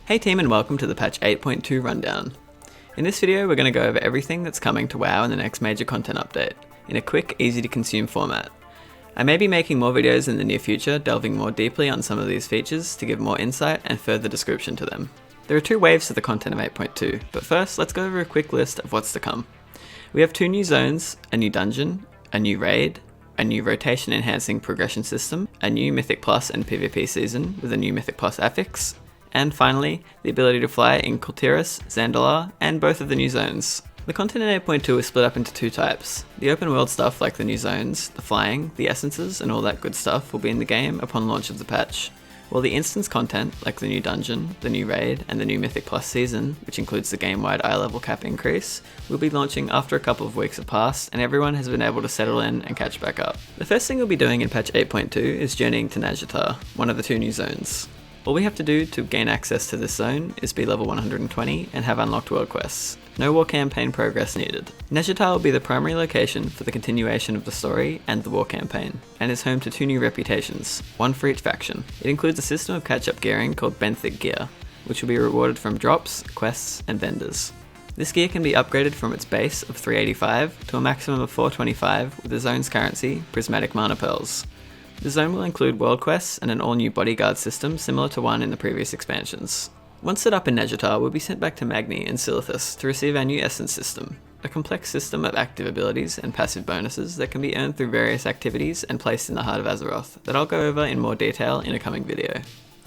Hey team, and welcome to the patch 8.2 rundown. In this video we're going to go over everything that's coming to WoW in the next major content update, in a quick, easy to consume format. I may be making more videos in the near future delving more deeply on some of these features to give more insight and further description to them. There are two waves to the content of 8.2, but first let's go over a quick list of what's to come. We have 2 new zones, a new dungeon, a new raid, a new rotation enhancing progression system, a new Mythic Plus and PvP season with a new Mythic Plus affix, and finally, the ability to fly in Kul Tiras, Zandalar, and both of the new zones. The content in 8.2 is split up into 2 types. The open world stuff like the new zones, the flying, the essences, and all that good stuff will be in the game upon launch of the patch, while the instance content like the new dungeon, the new raid, and the new Mythic Plus season, which includes the game-wide eye level cap increase, will be launching after a couple of weeks have passed and everyone has been able to settle in and catch back up. The first thing we'll be doing in patch 8.2 is journeying to Nazjatar, one of the 2 new zones. All we have to do to gain access to this zone is be level 120 and have unlocked world quests. No war campaign progress needed. Nazjatar will be the primary location for the continuation of the story and the war campaign, and is home to 2 new reputations, one for each faction. It includes a system of catch-up gearing called Benthic Gear, which will be rewarded from drops, quests, and vendors. This gear can be upgraded from its base of 385 to a maximum of 425 with the zone's currency, Prismatic Mana Pearls. The zone will include world quests and an all-new bodyguard system similar to one in the previous expansions. Once set up in Nazjatar, we'll be sent back to Magni and Silithus to receive our new Essence system, a complex system of active abilities and passive bonuses that can be earned through various activities and placed in the heart of Azeroth that I'll go over in more detail in a coming video.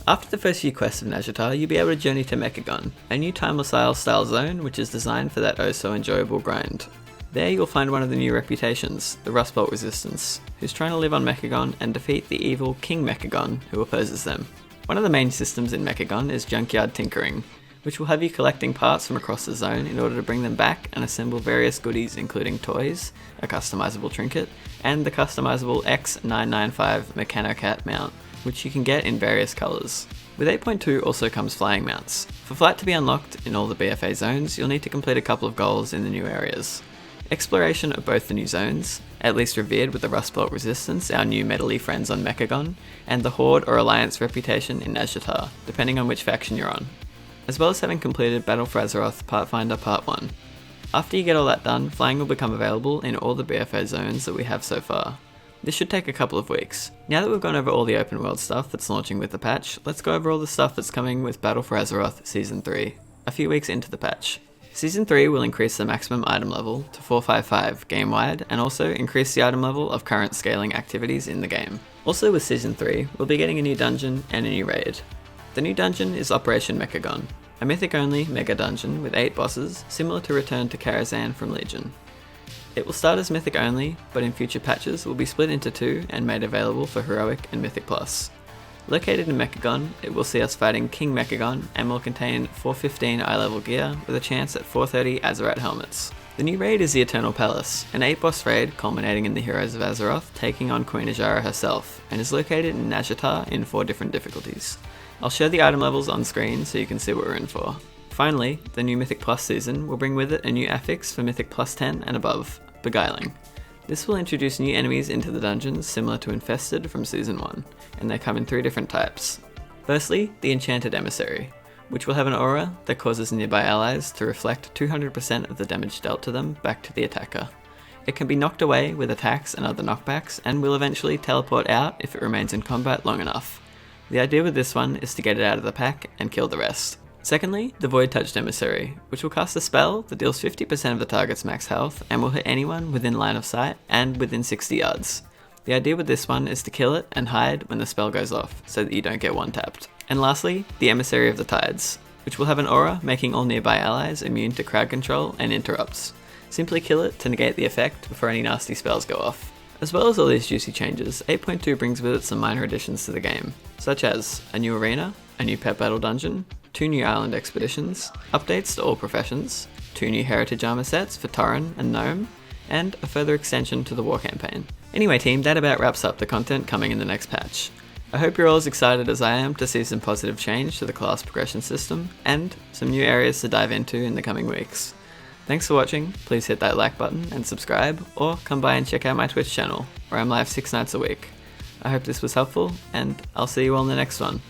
After the first few quests of Nazjatar, you'll be able to journey to Mechagon, a new Timeless Isle style zone which is designed for that oh so enjoyable grind. There you'll find one of the new reputations, the Rustbolt Resistance, who's trying to live on Mechagon and defeat the evil King Mechagon who opposes them. One of the main systems in Mechagon is Junkyard Tinkering, which will have you collecting parts from across the zone in order to bring them back and assemble various goodies including toys, a customizable trinket, and the customizable X995 Mechanocat mount, which you can get in various colours. With 8.2 also comes flying mounts. For flight to be unlocked in all the BFA zones, you'll need to complete a couple of goals in the new areas. Exploration of both the new zones, at least revered with the Rustbolt Resistance, our new medley friends on Mechagon, and the Horde or Alliance reputation in Nazjatar, depending on which faction you're on, as well as having completed Battle for Azeroth Pathfinder Part 1. After you get all that done, flying will become available in all the BFA zones that we have so far. This should take a couple of weeks. Now that we've gone over all the open world stuff that's launching with the patch, let's go over all the stuff that's coming with Battle for Azeroth Season 3, a few weeks into the patch. Season 3 will increase the maximum item level to 455 game-wide and also increase the item level of current scaling activities in the game. Also with Season 3, we'll be getting a new dungeon and a new raid. The new dungeon is Operation Mechagon, a mythic-only mega dungeon with 8 bosses similar to Return to Karazhan from Legion. It will start as mythic only, but in future patches will be split into 2 and made available for Heroic and Mythic Plus. Located in Mechagon, it will see us fighting King Mechagon and will contain 415 eye level gear with a chance at 430 Azerat helmets. The new raid is the Eternal Palace, an 8-boss raid culminating in the Heroes of Azeroth taking on Queen Azshara herself, and is located in Nazjatar in 4 different difficulties. I'll show the item levels on screen so you can see what we're in for. Finally, the new Mythic Plus season will bring with it a new affix for Mythic Plus 10 and above, Beguiling. This will introduce new enemies into the dungeons similar to Infested from Season 1, and they come in 3 different types. Firstly, the Enchanted Emissary, which will have an aura that causes nearby allies to reflect 200% of the damage dealt to them back to the attacker. It can be knocked away with attacks and other knockbacks, and will eventually teleport out if it remains in combat long enough. The idea with this one is to get it out of the pack and kill the rest. Secondly, the Void Touched Emissary, which will cast a spell that deals 50% of the target's max health and will hit anyone within line of sight and within 60 yards. The idea with this one is to kill it and hide when the spell goes off, so that you don't get one-tapped. And lastly, the Emissary of the Tides, which will have an aura making all nearby allies immune to crowd control and interrupts. Simply kill it to negate the effect before any nasty spells go off. As well as all these juicy changes, 8.2 brings with it some minor additions to the game, such as a new arena, a new pet battle dungeon, 2 new island expeditions, updates to all professions, 2 new heritage armor sets for Tauren and Gnome, and a further extension to the war campaign. Anyway team, that about wraps up the content coming in the next patch. I hope you're all as excited as I am to see some positive change to the class progression system, and some new areas to dive into in the coming weeks. Thanks for watching, please hit that like button and subscribe, or come by and check out my Twitch channel, where I'm live 6 nights a week. I hope this was helpful, and I'll see you all in the next one.